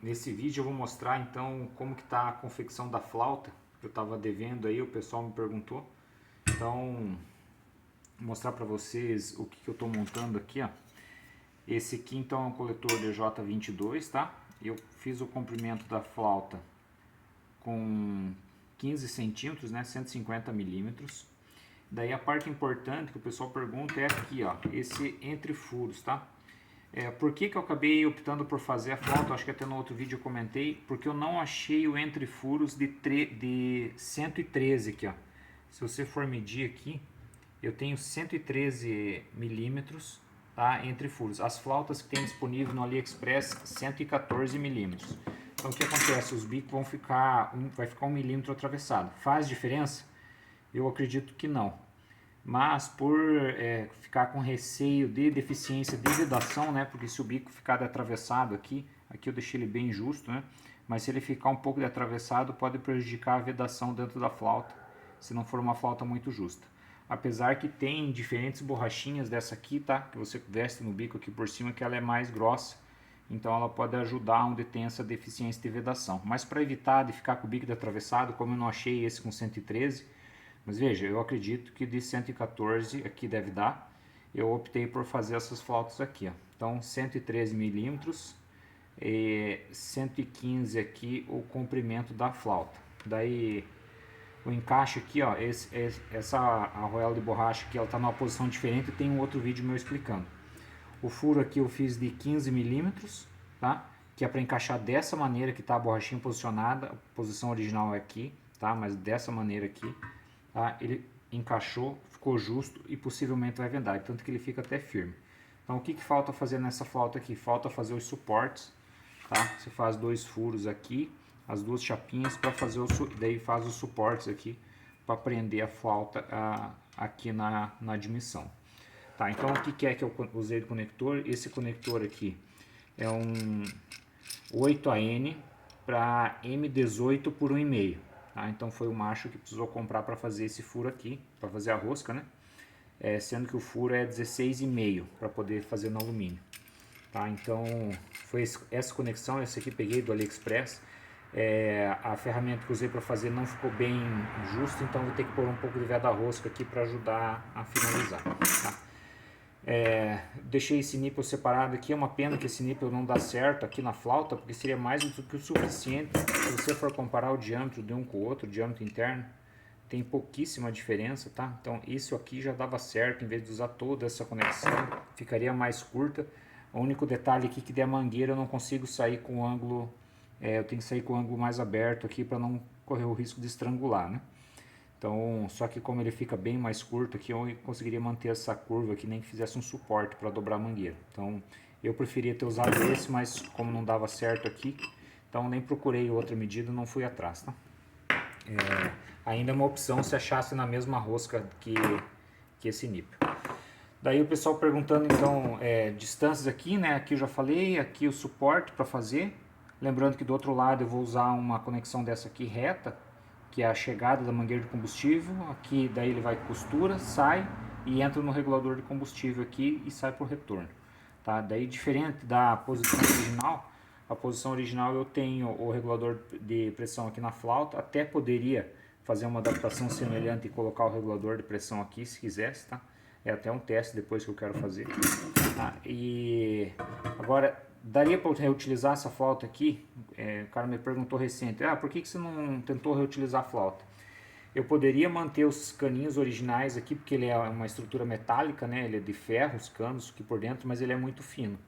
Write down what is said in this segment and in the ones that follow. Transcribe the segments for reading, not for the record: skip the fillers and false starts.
Nesse vídeo eu vou mostrar então como que está a confecção da flauta. Eu estava devendo aí, o pessoal me perguntou. Então, vou mostrar para vocês o que eu estou montando aqui, ó. Esse aqui então é um coletor DJ22, tá? Eu fiz o comprimento da flauta com 15 centímetros, né? 150 milímetros. Daí a parte importante que o pessoal pergunta é aqui, ó, esse entre furos, tá? Por que eu acabei optando por fazer a flauta? Acho que até no outro vídeo eu comentei, porque eu não achei o entre furos de 113 aqui, ó. Se você for medir aqui, eu tenho 113 milímetros, tá, entre furos. As flautas que tem disponível no AliExpress, 114 milímetros. Então o que acontece? Os bicos vai ficar 1 milímetro atravessado. Faz diferença? Eu acredito que não. Mas por ficar com receio de deficiência de vedação, né? Porque se o bico ficar atravessado aqui eu deixei ele bem justo, né? Mas se ele ficar um pouco de atravessado, pode prejudicar a vedação dentro da flauta, se não for uma flauta muito justa. Apesar que tem diferentes borrachinhas dessa aqui, tá? Que você veste no bico aqui por cima, que ela é mais grossa. Então ela pode ajudar onde tem essa deficiência de vedação. Mas para evitar de ficar com o bico de atravessado, como eu não achei esse com 113, mas veja, eu acredito que de 114 aqui deve dar. Eu optei por fazer essas flautas aqui, ó. Então 113 milímetros e 115 aqui o comprimento da flauta. Daí o encaixe aqui, ó, essa argoela de borracha aqui, ela está numa posição diferente. Tem um outro vídeo meu explicando. O furo aqui eu fiz de 15 milímetros, tá? Que é para encaixar dessa maneira que está a borrachinha posicionada. A posição original é aqui, tá? Mas dessa maneira aqui. Tá? Ele encaixou, ficou justo e possivelmente vai vendar, tanto que ele fica até firme. Então o que falta fazer nessa flauta aqui? Falta fazer os suportes, tá? Você faz 2 furos aqui, as 2 chapinhas para fazer daí faz os suportes aqui para prender a flauta aqui na admissão. Tá? Então o que é que eu usei de conector? Esse conector aqui é um 8AN para M18 por 1,5. Tá? Então foi o macho que precisou comprar para fazer esse furo aqui, para fazer a rosca, né? Sendo que o furo é 16,5 para poder fazer no alumínio. Tá? Então foi essa conexão, essa aqui peguei do AliExpress. A ferramenta que usei para fazer não ficou bem justa, então vou ter que pôr um pouco de veda-rosca aqui para ajudar a finalizar. Tá? Deixei esse nípel separado aqui. É uma pena que esse nípel não dá certo aqui na flauta, porque seria mais do que o suficiente. Se você for comparar o diâmetro de um com o outro, o diâmetro interno, tem pouquíssima diferença, tá? Então isso aqui já dava certo, em vez de usar toda essa conexão, ficaria mais curta. O único detalhe aqui é que da mangueira eu não consigo sair com o ângulo, eu tenho que sair com o ângulo mais aberto aqui para não correr o risco de estrangular, né? Então, só que como ele fica bem mais curto aqui, eu conseguiria manter essa curva aqui, nem que fizesse um suporte para dobrar a mangueira. Então, eu preferia ter usado esse, mas como não dava certo aqui, então nem procurei outra medida, não fui atrás, tá? Ainda é uma opção se achasse na mesma rosca que esse nípel. Daí o pessoal perguntando então, distâncias aqui, né? Aqui eu já falei, aqui o suporte para fazer. Lembrando que do outro lado eu vou usar uma conexão dessa aqui reta, que é a chegada da mangueira de combustível. Aqui daí ele vai costura, sai e entra no regulador de combustível aqui e sai por retorno. Tá? Daí diferente da posição original, a posição original eu tenho o regulador de pressão aqui na flauta. Até poderia fazer uma adaptação semelhante e colocar o regulador de pressão aqui se quisesse, tá? É até um teste depois que eu quero fazer. Tá? E agora daria para reutilizar essa flauta aqui? O cara me perguntou recente, por que você não tentou reutilizar a flauta? Eu poderia manter os caninhos originais aqui, porque ele é uma estrutura metálica, né? Ele é de ferro, os canos aqui por dentro, mas ele é muito fino.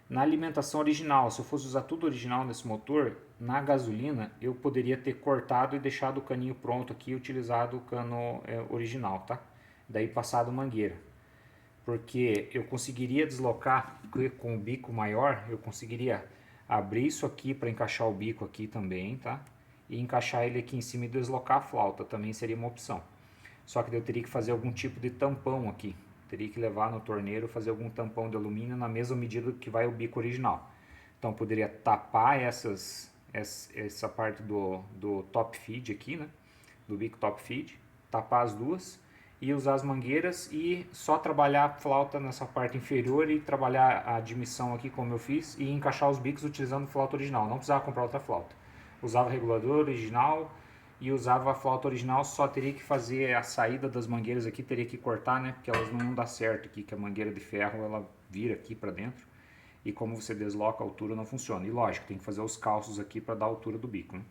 Na alimentação original, se eu fosse usar tudo original nesse motor, na gasolina, eu poderia ter cortado e deixado o caninho pronto aqui e utilizado o cano original, tá? Daí passado mangueira. Porque eu conseguiria deslocar com o bico maior, eu conseguiria abrir isso aqui para encaixar o bico aqui também, tá? E encaixar ele aqui em cima e deslocar a flauta, também seria uma opção. Só que eu teria que fazer algum tipo de tampão aqui. Teria que levar no torneiro, fazer algum tampão de alumínio na mesma medida que vai o bico original. Então poderia tapar essa parte do top feed aqui, né? Do bico top feed, tapar as duas e usar as mangueiras e só trabalhar a flauta nessa parte inferior e trabalhar a admissão aqui como eu fiz e encaixar os bicos utilizando a flauta original, não precisava comprar outra flauta. Usava o regulador original e usava a flauta original, só teria que fazer a saída das mangueiras aqui, teria que cortar, né, porque elas não iam dar certo aqui, que a mangueira de ferro ela vira aqui para dentro e como você desloca a altura não funciona. E lógico, tem que fazer os calços aqui para dar a altura do bico, né?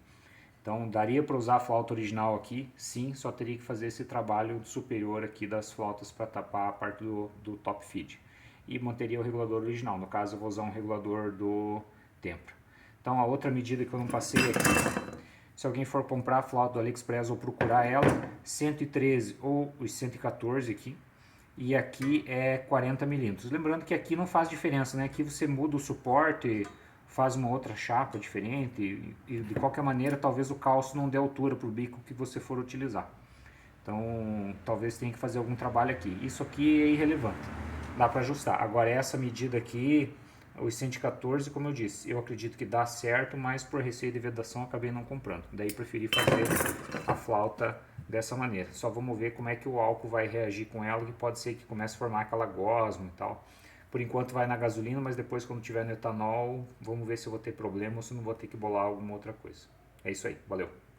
Então daria para usar a flauta original aqui, sim, só teria que fazer esse trabalho superior aqui das flautas para tapar a parte do top feed. E manteria o regulador original, no caso eu vou usar um regulador do Tempra. Então a outra medida que eu não passei aqui, se alguém for comprar a flauta do AliExpress ou procurar ela, 113 ou os 114 aqui, e aqui é 40 milímetros. Lembrando que aqui não faz diferença, né? Aqui você muda o suporte, faz uma outra chapa diferente e de qualquer maneira talvez o calço não dê altura para o bico que você for utilizar. Então talvez tenha que fazer algum trabalho aqui. Isso aqui é irrelevante, dá para ajustar. Agora essa medida aqui, os 114, como eu disse, eu acredito que dá certo, mas por receio de vedação acabei não comprando. Daí preferi fazer a flauta dessa maneira. Só vamos ver como é que o álcool vai reagir com ela, que pode ser que comece a formar aquela gosma e tal. Por enquanto vai na gasolina, mas depois quando tiver no etanol, vamos ver se eu vou ter problema ou se não vou ter que bolar alguma outra coisa. É isso aí, valeu!